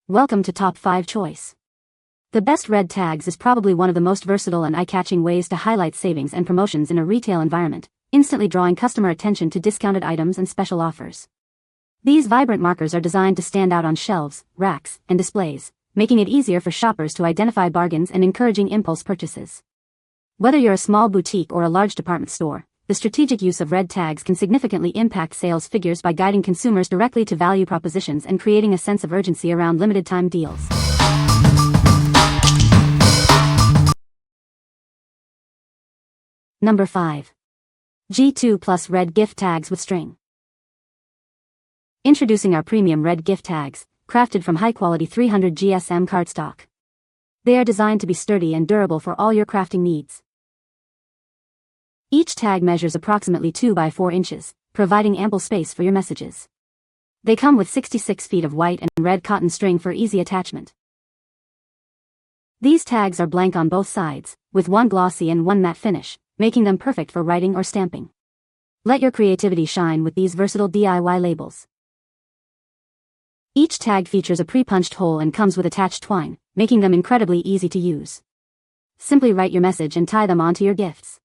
Welcome to Top 5 Choice. The best red tags is probably one of the most versatile and eye-catching ways to highlight savings and promotions in a retail environment, instantly drawing customer attention to discounted items and special offers. These vibrant markers are designed to stand out on shelves, racks, and displays, making it easier for shoppers to identify bargains and encouraging impulse purchases. Whether you're a small boutique or a large department store, the strategic use of red tags can significantly impact sales figures by guiding consumers directly to value propositions and creating a sense of urgency around limited-time deals. Number 5. G2 Plus Red Gift Tags with String. Introducing our premium red gift tags, crafted from high-quality 300 GSM cardstock. They are designed to be sturdy and durable for all your crafting needs. Each tag measures approximately 2 by 4 inches, providing ample space for your messages. They come with 66 feet of white and red cotton string for easy attachment. These tags are blank on both sides, with one glossy and one matte finish, making them perfect for writing or stamping. Let your creativity shine with these versatile DIY labels. Each tag features a pre-punched hole and comes with attached twine, making them incredibly easy to use. Simply write your message and tie them onto your gifts.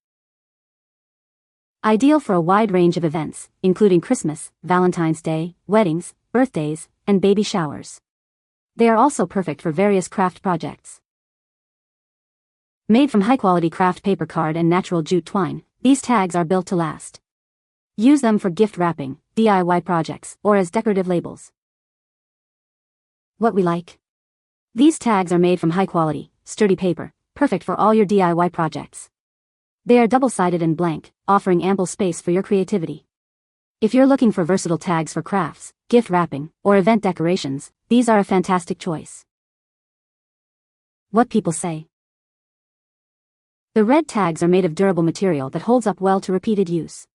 Ideal for a wide range of events, including Christmas, Valentine's Day, weddings, birthdays, and baby showers. They are also perfect for various craft projects. Made from high-quality craft paper card and natural jute twine, these tags are built to last. Use them for gift wrapping, DIY projects, or as decorative labels. What we like. These tags are made from high-quality, sturdy paper, perfect for all your DIY projects. They are double-sided and blank, offering ample space for your creativity. If you're looking for versatile tags for crafts, gift wrapping, or event decorations, these are a fantastic choice. What people say. The red tags are made of durable material that holds up well to repeated use.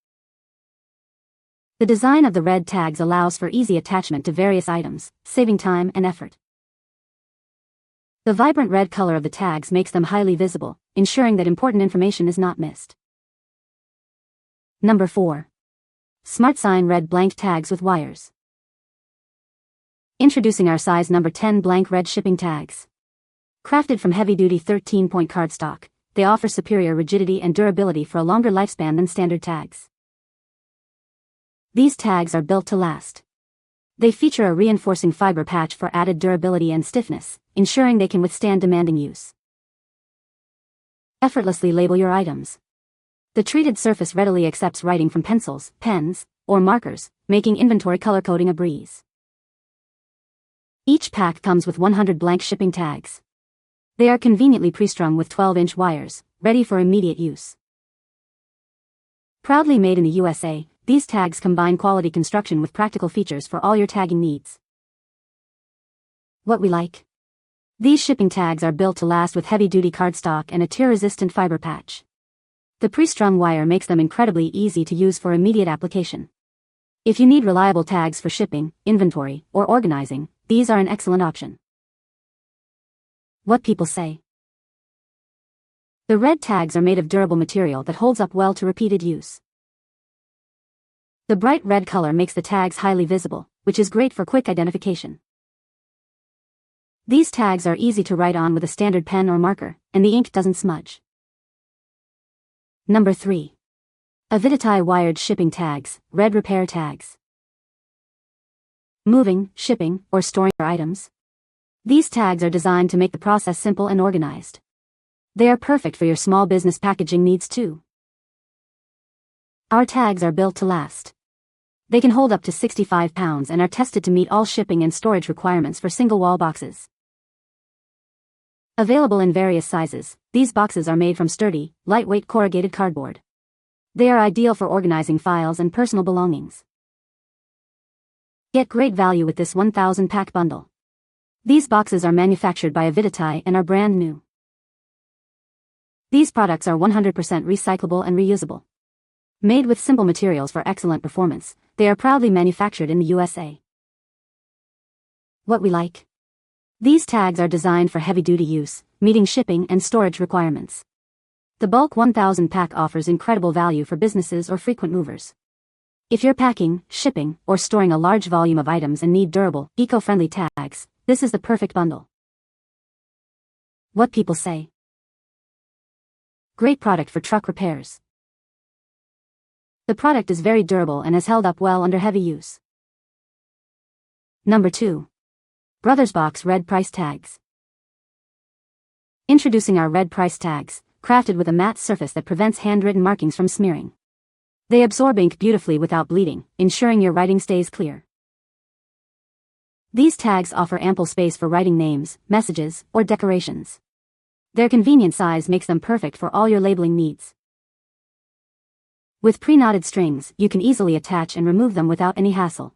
The design of the red tags allows for easy attachment to various items, saving time and effort. The vibrant red color of the tags makes them highly visible, ensuring that important information is not missed. Number 4. SmartSign Red Blank Tags with Wires. Introducing our size number 10 blank red shipping tags. Crafted from heavy-duty 13-point cardstock, they offer superior rigidity and durability for a longer lifespan than standard tags. These tags are built to last. They feature a reinforcing fiber patch for added durability and stiffness, ensuring they can withstand demanding use. Effortlessly label your items. The treated surface readily accepts writing from pencils, pens, or markers, making inventory color coding a breeze. Each pack comes with 100 blank shipping tags. They are conveniently pre-strung with 12-inch wires, ready for immediate use. Proudly made in the USA, these tags combine quality construction with practical features for all your tagging needs. What we like. These shipping tags are built to last with heavy-duty cardstock and a tear-resistant fiber patch. The pre-strung wire makes them incredibly easy to use for immediate application. If you need reliable tags for shipping, inventory, or organizing, these are an excellent option. What people say. The red tags are made of durable material that holds up well to repeated use. The bright red color makes the tags highly visible, which is great for quick identification. These tags are easy to write on with a standard pen or marker, and the ink doesn't smudge. Number 3. AVIDITI Wired Shipping Tags, Red Repair Tags. Moving, shipping, or storing your items. These tags are designed to make the process simple and organized. They are perfect for your small business packaging needs too. Our tags are built to last. They can hold up to 65 pounds and are tested to meet all shipping and storage requirements for single-wall boxes. Available in various sizes, these boxes are made from sturdy, lightweight corrugated cardboard. They are ideal for organizing files and personal belongings. Get great value with this 1,000-pack bundle. These boxes are manufactured by AVIDITI and are brand new. These products are 100% recyclable and reusable. Made with simple materials for excellent performance, they are proudly manufactured in the USA. What we like. These tags are designed for heavy-duty use, meeting shipping and storage requirements. The bulk 1,000-pack offers incredible value for businesses or frequent movers. If you're packing, shipping, or storing a large volume of items and need durable, eco-friendly tags, This is the perfect bundle. What people say. Great product for truck repairs. The product is very durable and has held up well under heavy use. Number 2. Brothersbox Red Price Tags. Introducing our red price tags, crafted with a matte surface that prevents handwritten markings from smearing. They absorb ink beautifully without bleeding, ensuring your writing stays clear. These tags offer ample space for writing names, messages, or decorations. Their convenient size makes them perfect for all your labeling needs. With pre-knotted strings, you can easily attach and remove them without any hassle.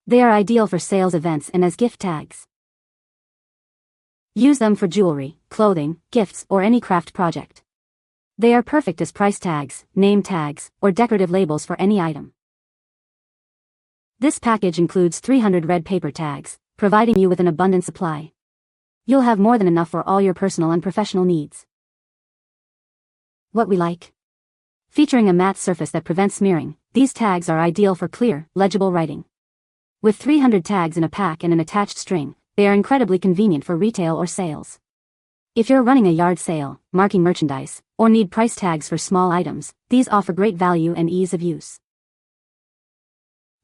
They are ideal for sales events and as gift tags. Use them for jewelry, clothing, gifts, or any craft project. They are perfect as price tags, name tags, or decorative labels for any item. This package includes 300 red paper tags, providing you with an abundant supply. You'll have more than enough for all your personal and professional needs. What we like. Featuring a matte surface that prevents smearing, these tags are ideal for clear, legible writing. With 300 tags in a pack and an attached string, they are incredibly convenient for retail or sales. If you're running a yard sale, marking merchandise, or need price tags for small items, these offer great value and ease of use.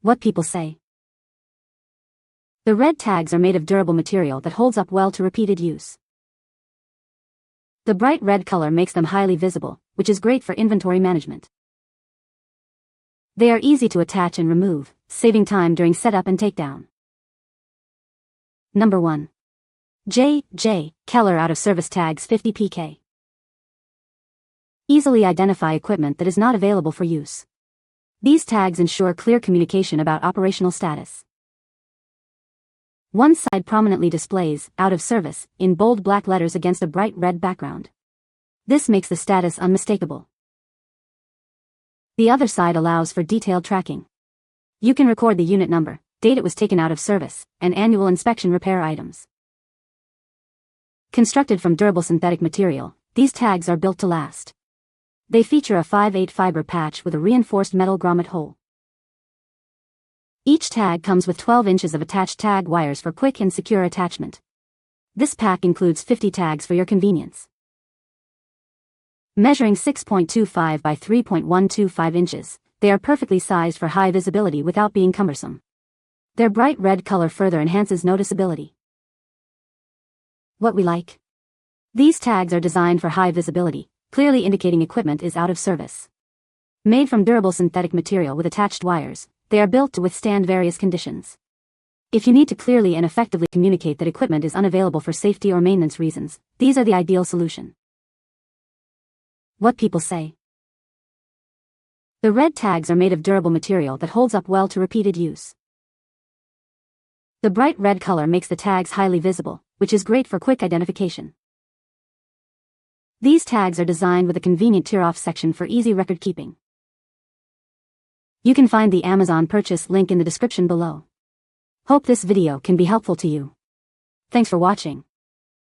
What people say. The red tags are made of durable material that holds up well to repeated use. The bright red color makes them highly visible, which is great for inventory management. They are easy to attach and remove, saving time during setup and takedown. Number 1. Keller Out of Service Tags 50 pk. Easily identify equipment that is not available for use. These tags ensure clear communication about operational status. One side prominently displays "out of service" in bold black letters against a bright red background. This makes the status unmistakable. The other side allows for detailed tracking. You can record the unit number, date it was taken out of service, and annual inspection repair items. Constructed from durable synthetic material, these tags are built to last. They feature a 5/8 fiber patch with a reinforced metal grommet hole. Each tag comes with 12 inches of attached tag wires for quick and secure attachment. This pack includes 50 tags for your convenience. Measuring 6.25 by 3.125 inches, they are perfectly sized for high visibility without being cumbersome. Their bright red color further enhances noticeability. What we like. These tags are designed for high visibility, clearly indicating equipment is out of service. Made from durable synthetic material with attached wires, they are built to withstand various conditions. If you need to clearly and effectively communicate that equipment is unavailable for safety or maintenance reasons, these are the ideal solution. What people say. The red tags are made of durable material that holds up well to repeated use. The bright red color makes the tags highly visible, which is great for quick identification. These tags are designed with a convenient tear-off section for easy record keeping. You can find the Amazon purchase link in the description below. Hope this video can be helpful to you. Thanks for watching.